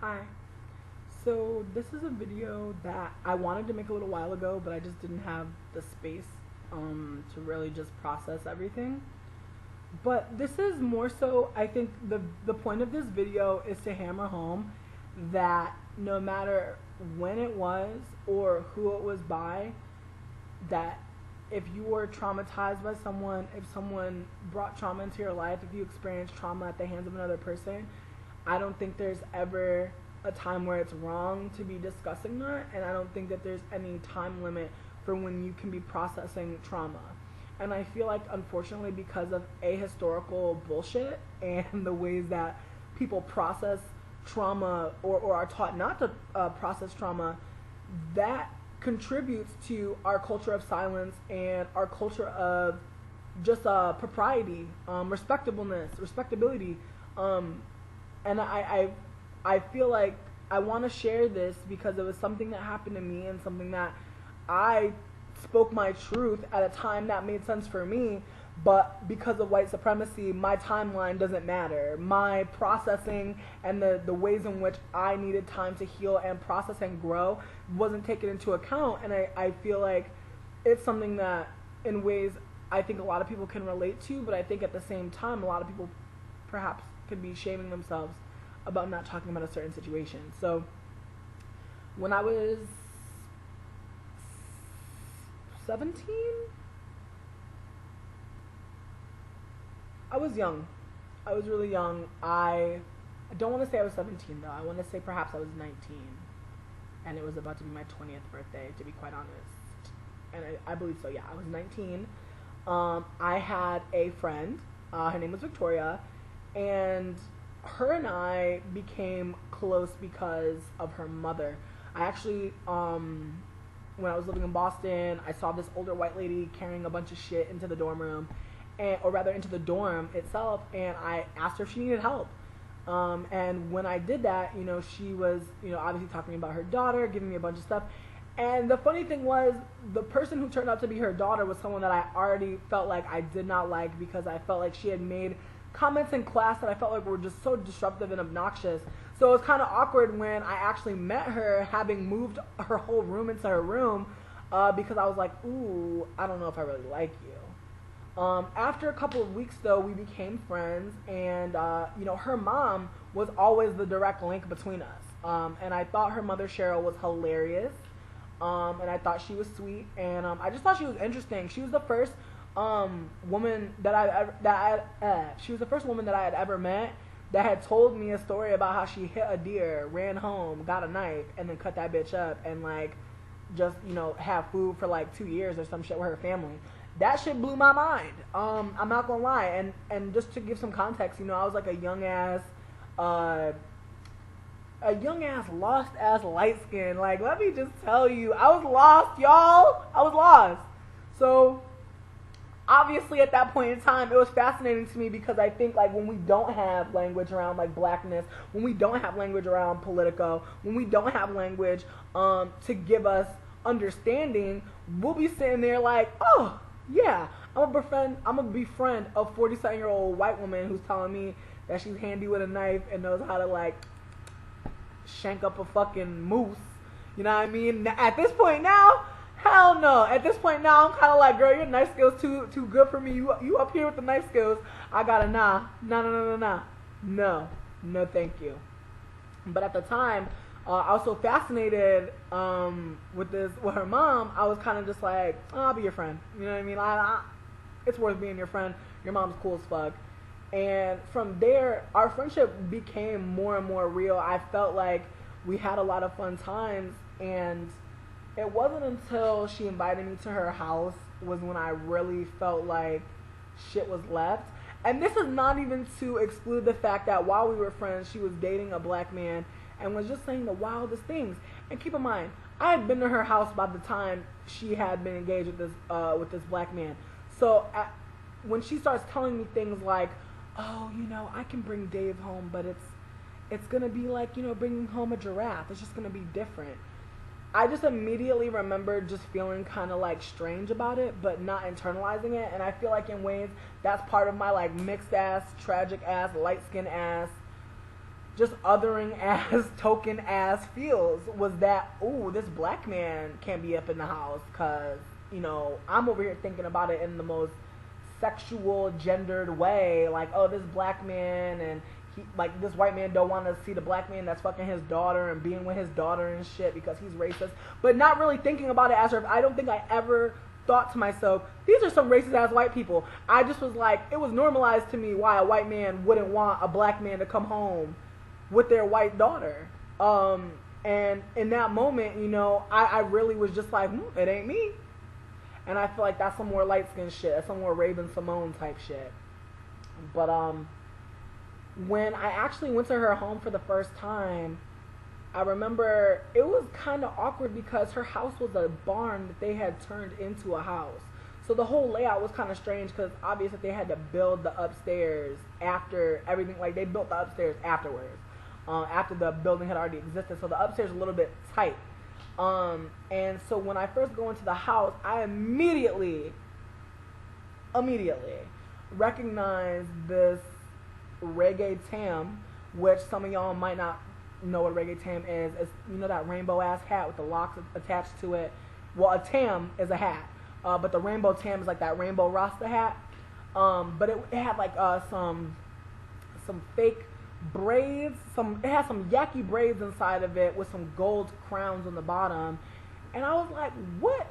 Hi. So this is a video that I wanted to make a little while ago, but I just didn't have the space to really just process everything. But this is more so, I think the point of this video is to hammer home that no matter when it was or who it was by, that if you were traumatized by someone, if someone brought trauma into your life, if you experienced trauma at the hands of another person, I don't think there's ever a time where it's wrong to be discussing that, and I don't think that there's any time limit for when you can be processing trauma. And I feel like, unfortunately, because of ahistorical bullshit and the ways that people process trauma or are taught not to process trauma, that contributes to our culture of silence and our culture of just propriety, respectability. And I feel like I want to share this because it was something that happened to me and something that I spoke my truth at a time that made sense for me, but because of white supremacy, my timeline doesn't matter. My processing and the ways in which I needed time to heal and process and grow wasn't taken into account, and I feel like it's something that in ways I think a lot of people can relate to, but I think at the same time a lot of people perhaps could be shaming themselves about not talking about a certain situation. So when I was 17, I was young. I was really young. I don't want to say I was 17 though. I want to say perhaps I was 19. And it was about to be my 20th birthday, to be quite honest. And I believe so, yeah. I was 19. I had a friend. Her name was Victoria. And her and I became close because of her mother. I actually, when I was living in Boston, I saw this older white lady carrying a bunch of shit into the dorm room. Or rather into the dorm itself, and I asked her if she needed help. And when I did that, she was, obviously talking about her daughter, giving me a bunch of stuff. And the funny thing was, the person who turned out to be her daughter was someone that I already felt like I did not like, because I felt like she had made comments in class that I felt like were just so disruptive and obnoxious. So it was kind of awkward when I actually met her, having moved her whole room into her room, because I was like, ooh, I don't know if I really like you. After a couple of weeks, though, we became friends, and, her mom was always the direct link between us. And I thought her mother, Cheryl, was hilarious, and I thought she was sweet, and I just thought she was interesting. She was the first woman that she was the first woman that I had ever met that had told me a story about how she hit a deer, ran home, got a knife, and then cut that bitch up, and, just, have food for, 2 years or some shit with her family. That shit blew my mind. I'm not gonna lie. And just to give some context, I was like a young ass, lost ass light skin. Let me just tell you, I was lost, y'all. I was lost. So, obviously at that point in time, it was fascinating to me because I think when we don't have language around blackness, when we don't have language around Politico, when we don't have language to give us understanding, we'll be sitting there oh, yeah, I'm gonna befriend a 47-year-old white woman who's telling me that she's handy with a knife and knows how to shank up a fucking moose. You know what I mean? At this point now, hell no. At this point now, I'm kind of like, girl, your knife skills too good for me. You up here with the knife skills? I gotta no, thank you. But at the time, I was so fascinated with her mom. I was kind of just like, oh, I'll be your friend. You know what I mean? It's worth being your friend. Your mom's cool as fuck. And from there, our friendship became more and more real. I felt like we had a lot of fun times, and it wasn't until she invited me to her house was when I really felt like shit was left. And this is not even to exclude the fact that while we were friends, she was dating a black man and was just saying the wildest things. And keep in mind, I had been to her house by the time she had been engaged with this black man. So when she starts telling me things like, oh, I can bring Dave home, but it's gonna be like, bringing home a giraffe. It's just gonna be different. I just immediately remember just feeling kind of strange about it, but not internalizing it. And I feel like in ways that's part of my mixed ass, tragic ass, light skin ass just othering ass, token ass feels was that, ooh, this black man can't be up in the house because, you know, I'm over here thinking about it in the most sexual, gendered way. Like, oh, this black man and he, like, this white man don't want to see the black man that's fucking his daughter and being with his daughter and shit because he's racist. But not really thinking about it as if I don't think I ever thought to myself, these are some racist ass white people. I just was like, it was normalized to me why a white man wouldn't want a black man to come home with their white daughter. And in that moment, you know, I really was just like, it ain't me. And I feel like that's some more light-skinned shit. That's some more Raven-Symoné type shit. But when I actually went to her home for the first time, I remember it was kind of awkward because her house was a barn that they had turned into a house. So the whole layout was kind of strange because obviously they had to build the upstairs after everything. Like, they built the upstairs afterwards. After the building had already existed. So the upstairs was a little bit tight. And so when I first go into the house, I immediately recognize this Reggae Tam, which some of y'all might not know what Reggae Tam is. It's, you know, that rainbow ass hat with the locks attached to it. Well, a tam is a hat, but the rainbow tam is like that rainbow Rasta hat. But it had like some fake braids, it had some yucky braids inside of it with some gold crowns on the bottom, and I was like, what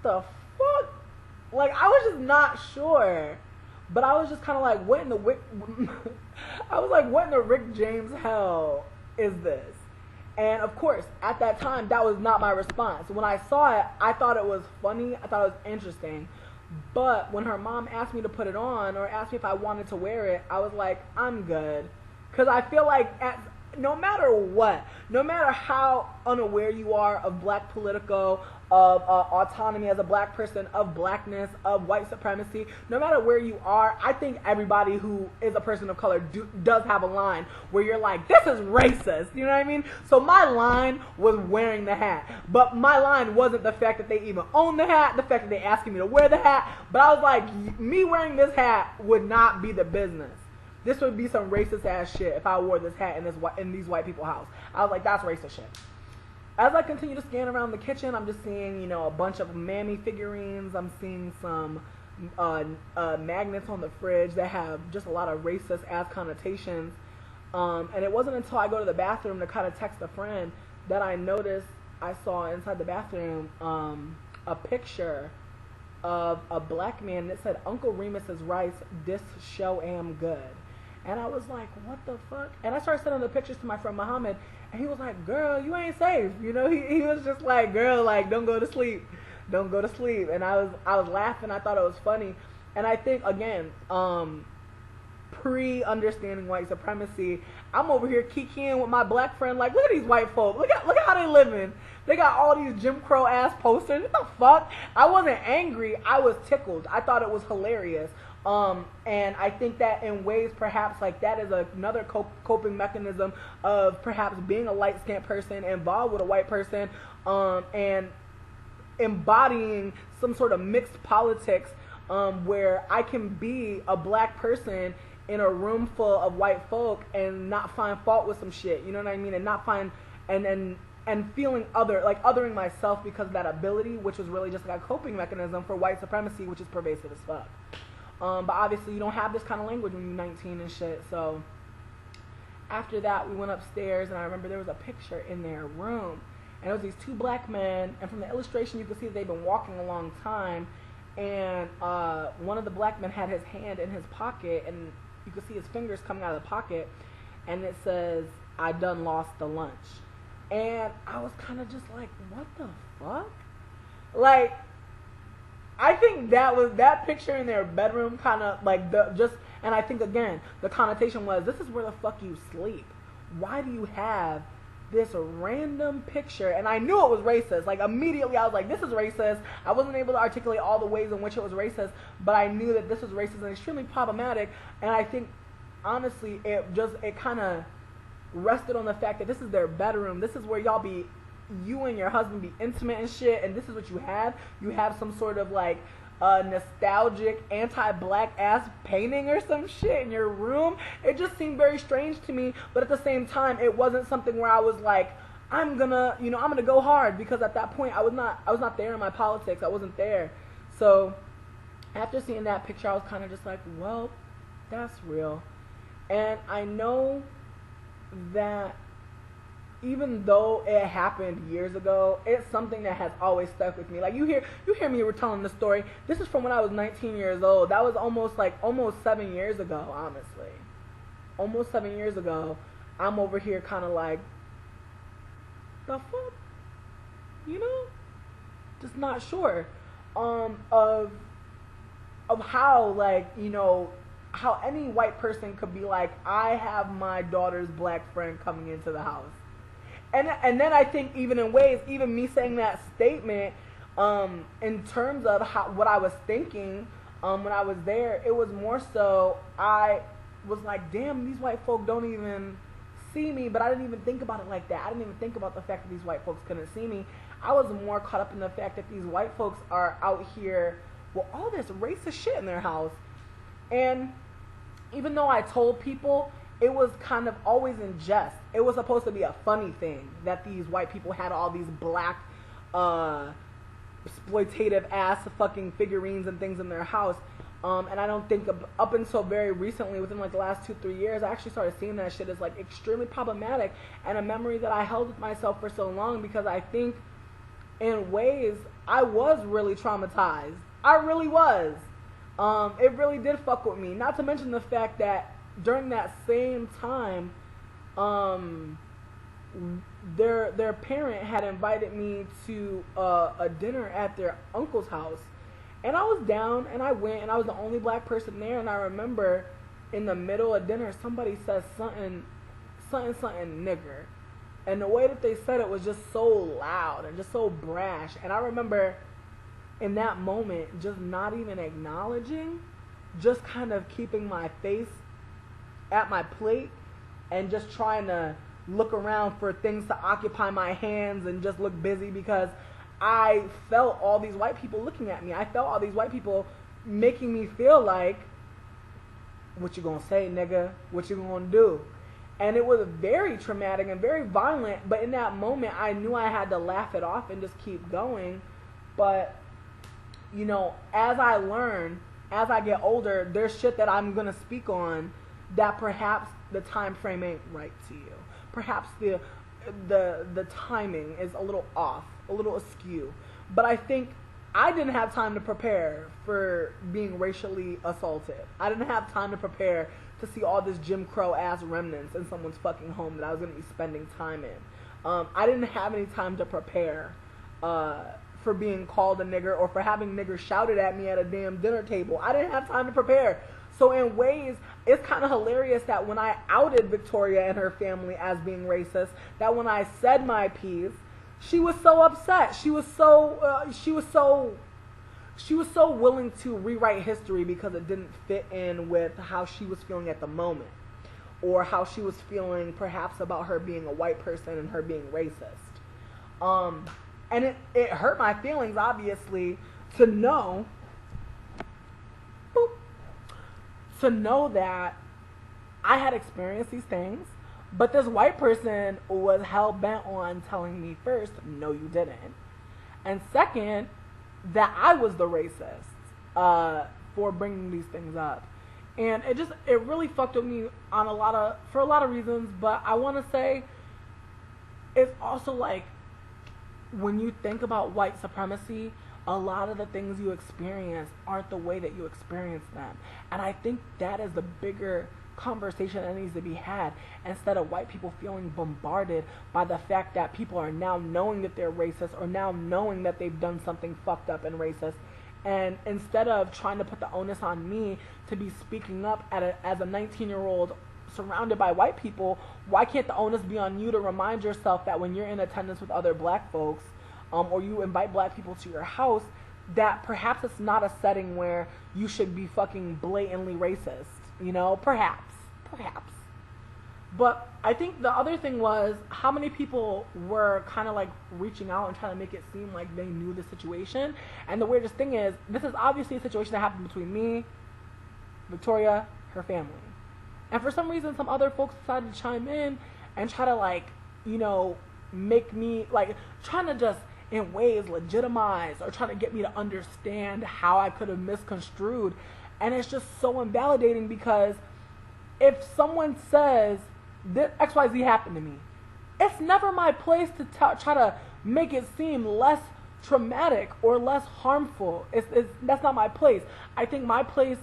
the fuck? Like, I was just not sure, but I was just kind of like, what in the I was like, what in the Rick James hell is this? And of course, at that time, that was not my response. When I saw it, I thought it was funny, I thought it was interesting. But when her mom asked me to put it on or asked me if I wanted to wear it, I was like, I'm good. Because I feel like no matter what, no matter how unaware you are of black politico, of autonomy as a black person, of blackness, of white supremacy, no matter where you are, I think everybody who is a person of color does have a line where you're like, this is racist, you know what I mean? So my line was wearing the hat, but my line wasn't the fact that they even own the hat, the fact that they asking me to wear the hat, but I was like, me wearing this hat would not be the business. This would be some racist ass shit if I wore this hat in these white people's house. I was like, that's racist shit. As I continue to scan around the kitchen, I'm just seeing, you know, a bunch of Mammy figurines. I'm seeing some magnets on the fridge that have just a lot of racist-ass connotations. And it wasn't until I go to the bathroom to kind of text a friend that I noticed I saw inside the bathroom a picture of a black man that said, Uncle Remus's rice, this show am good. And I was like, what the fuck? And I started sending the pictures to my friend Muhammad, and he was like, girl, you ain't safe. You know, he was just like, girl, like, don't go to sleep. Don't go to sleep. And I was laughing. I thought it was funny. And I think, again, pre-understanding white supremacy, I'm over here kikiing with my black friend, like, look at these white folk. Look at how they living. They got all these Jim Crow ass posters. What the fuck? I wasn't angry. I was tickled. I thought it was hilarious. And I think that in ways perhaps like that is another coping mechanism of perhaps being a light-skinned person involved with a white person, and embodying some sort of mixed politics, where I can be a black person in a room full of white folk and not find fault with some shit, you know what I mean? And not find, and feeling othering myself because of that ability, which was really just like a coping mechanism for white supremacy, which is pervasive as fuck. But obviously you don't have this kind of language when you're 19 and shit. So after that, we went upstairs, and I remember there was a picture in their room, and it was these two black men, and from the illustration you could see that they've been walking a long time, and one of the black men had his hand in his pocket, and you could see his fingers coming out of the pocket, and it says, I done lost the lunch. And I was kind of just like, what the fuck? Like, I think that picture in their bedroom kind of like and I think again, the connotation was, this is where the fuck you sleep. Why do you have this random picture? And I knew it was racist. Like, immediately I was like, this is racist. I wasn't able to articulate all the ways in which it was racist, but I knew that this was racist and extremely problematic. And I think, honestly, it kind of rested on the fact that this is their bedroom. This is where you and your husband be intimate and shit, and this is what you have. You have some sort of like a nostalgic anti-black ass painting or some shit in your room. It just seemed very strange to me, but at the same time, it wasn't something where I was like, I'm gonna go hard, because at that point I was not there in my politics. I wasn't there. So after seeing that picture, I was kind of just like, well, that's real. And I know that even though it happened years ago, it's something that has always stuck with me. Like, you hear me telling the story. This is from when I was 19 years old. That was almost 7 years ago, honestly. Almost 7 years ago. I'm over here kind of like, the fuck? You know? Just not sure of how, like, you know, how any white person could be like, I have my daughter's black friend coming into the house. And then I think even in ways, even me saying that statement, in terms of what I was thinking when I was there, it was more so I was like, damn, these white folk don't even see me. But I didn't even think about it like that. I didn't even think about the fact that these white folks couldn't see me. I was more caught up in the fact that these white folks are out here with all this racist shit in their house. And even though I told people, it was kind of always in jest. It was supposed to be a funny thing that these white people had all these black, exploitative ass fucking figurines and things in their house. And I don't think up until very recently, within like the last 2-3 years, I actually started seeing that shit as like extremely problematic, and a memory that I held with myself for so long, because I think in ways I was really traumatized. I really was. It really did fuck with me. Not to mention the fact that during that same time, their parent had invited me to a dinner at their uncle's house, and I was down, and I went, and I was the only black person there. And I remember in the middle of dinner, somebody said something nigger, and the way that they said it was just so loud and just so brash. And I remember in that moment just not even acknowledging, just kind of keeping my face at my plate and just trying to look around for things to occupy my hands and just look busy, because I felt all these white people looking at me. I felt all these white people making me feel like, what you gonna say, nigga? What you gonna do? And it was very traumatic and very violent, but in that moment I knew I had to laugh it off and just keep going. But, you know, as I learn, as I get older, there's shit that I'm gonna speak on that perhaps the time frame ain't right to you. Perhaps the timing is a little off, a little askew. But I think I didn't have time to prepare for being racially assaulted. I didn't have time to prepare to see all this Jim Crow ass remnants in someone's fucking home that I was going to be spending time in. I didn't have any time to prepare for being called a nigger, or for having niggers shouted at me at a damn dinner table. I didn't have time to prepare. So in ways, it's kind of hilarious that when I outed Victoria and her family as being racist, that when I said my piece, she was so upset. She was so willing to rewrite history because it didn't fit in with how she was feeling at the moment, or how she was feeling perhaps about her being a white person and her being racist. And it hurt my feelings, obviously, to know that I had experienced these things, but this white person was hell-bent on telling me, first, no you didn't, and second, that I was the racist for bringing these things up. And it really fucked with me for a lot of reasons. But I want to say it's also like, when you think about white supremacy, a lot of the things you experience aren't the way that you experience them. And I think that is the bigger conversation that needs to be had, instead of white people feeling bombarded by the fact that people are now knowing that they're racist, or now knowing that they've done something fucked up and racist. And instead of trying to put the onus on me to be speaking up as a 19-year-old surrounded by white people, why can't the onus be on you to remind yourself that when you're in attendance with other black folks, or you invite black people to your house, that perhaps it's not a setting where you should be fucking blatantly racist, you know? Perhaps. But I think the other thing was how many people were kind of like reaching out and trying to make it seem like they knew the situation. And the weirdest thing is, this is obviously a situation that happened between me, Victoria, her family. And for some reason, some other folks decided to chime in and try to, like, you know, make me, like, trying to just in ways legitimize or trying to get me to understand how I could have misconstrued. And it's just so invalidating, because if someone says this XYZ happened to me, it's never my place to try to make it seem less traumatic or less harmful. That's not my place. I think my place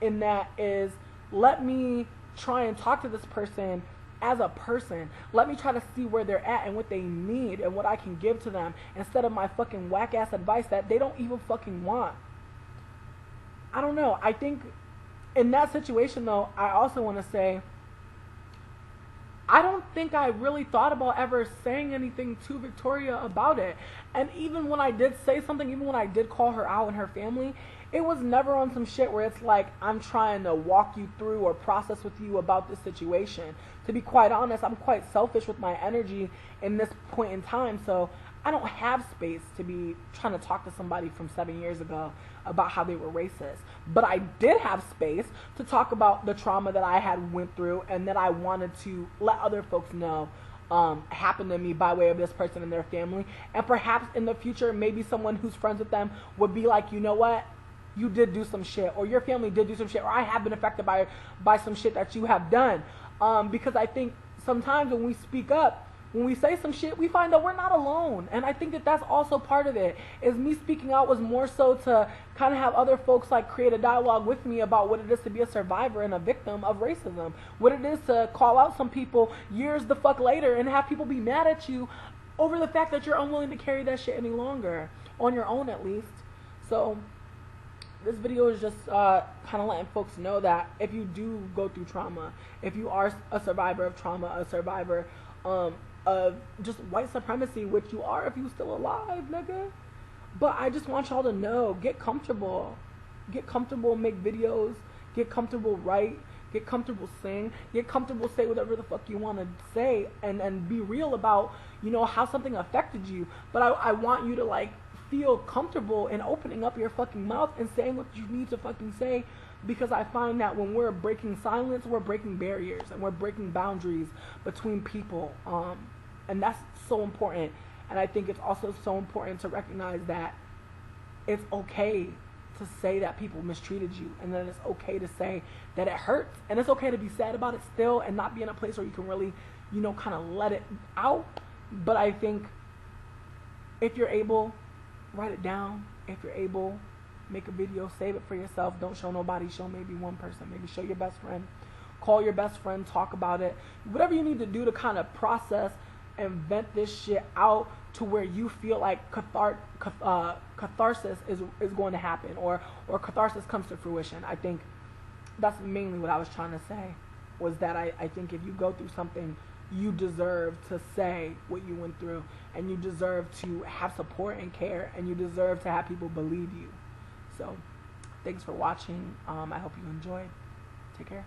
in that is, let me try and talk to this person as a person. Let me try to see where they're at and what they need and what I can give to them, instead of my fucking whack ass advice that they don't even fucking want. I don't know. I think in that situation, though, I also want to say, I don't think I really thought about ever saying anything to Victoria about it. And even when I did say something, even when I did call her out and her family, it was never on some shit where it's like I'm trying to walk you through or process with you about this situation. To be quite honest, I'm quite selfish with my energy in this point in time, so I don't have space to be trying to talk to somebody from 7 years ago about how they were racist. But I did have space to talk about the trauma that I had went through and that I wanted to let other folks know happened to me by way of this person and their family. And perhaps in the future, maybe someone who's friends with them would be like, you know what? You did do some shit, or your family did do some shit, or I have been affected by some shit that you have done. Because I think sometimes when we speak up, when we say some shit, we find that we're not alone. And I think that that's also part of it, is me speaking out was more so to kind of have other folks like create a dialogue with me about what it is to be a survivor and a victim of racism. What it is to call out some people years the fuck later and have people be mad at you over the fact that you're unwilling to carry that shit any longer, on your own at least. So this video is just kind of letting folks know that if you do go through trauma, if you are a survivor of trauma, a survivor of just white supremacy, which you are if you're still alive, nigga. But I just want y'all to know, get comfortable. Get comfortable, make videos. Get comfortable, write. Get comfortable, sing. Get comfortable, say whatever the fuck you want to say, and be real about, you know, how something affected you. But I want you to, like, feel comfortable in opening up your fucking mouth and saying what you need to fucking say, because I find that when we're breaking silence, we're breaking barriers and we're breaking boundaries between people, and that's so important. And I think it's also so important to recognize that it's okay to say that people mistreated you, and then it's okay to say that it hurts, and it's okay to be sad about it still and not be in a place where you can really, you know, kind of let it out. But I think if you're able, write it down. If you're able, make a video, save it for yourself. Don't show nobody, show maybe one person. Maybe show your best friend. Call your best friend, talk about it. Whatever you need to do to kind of process and vent this shit out to where you feel like catharsis is going to happen, or catharsis comes to fruition. I think that's mainly what I was trying to say, was that I think if you go through something, you deserve to say what you went through, and you deserve to have support and care, and you deserve to have people believe you. So thanks for watching. I hope you enjoyed. Take care.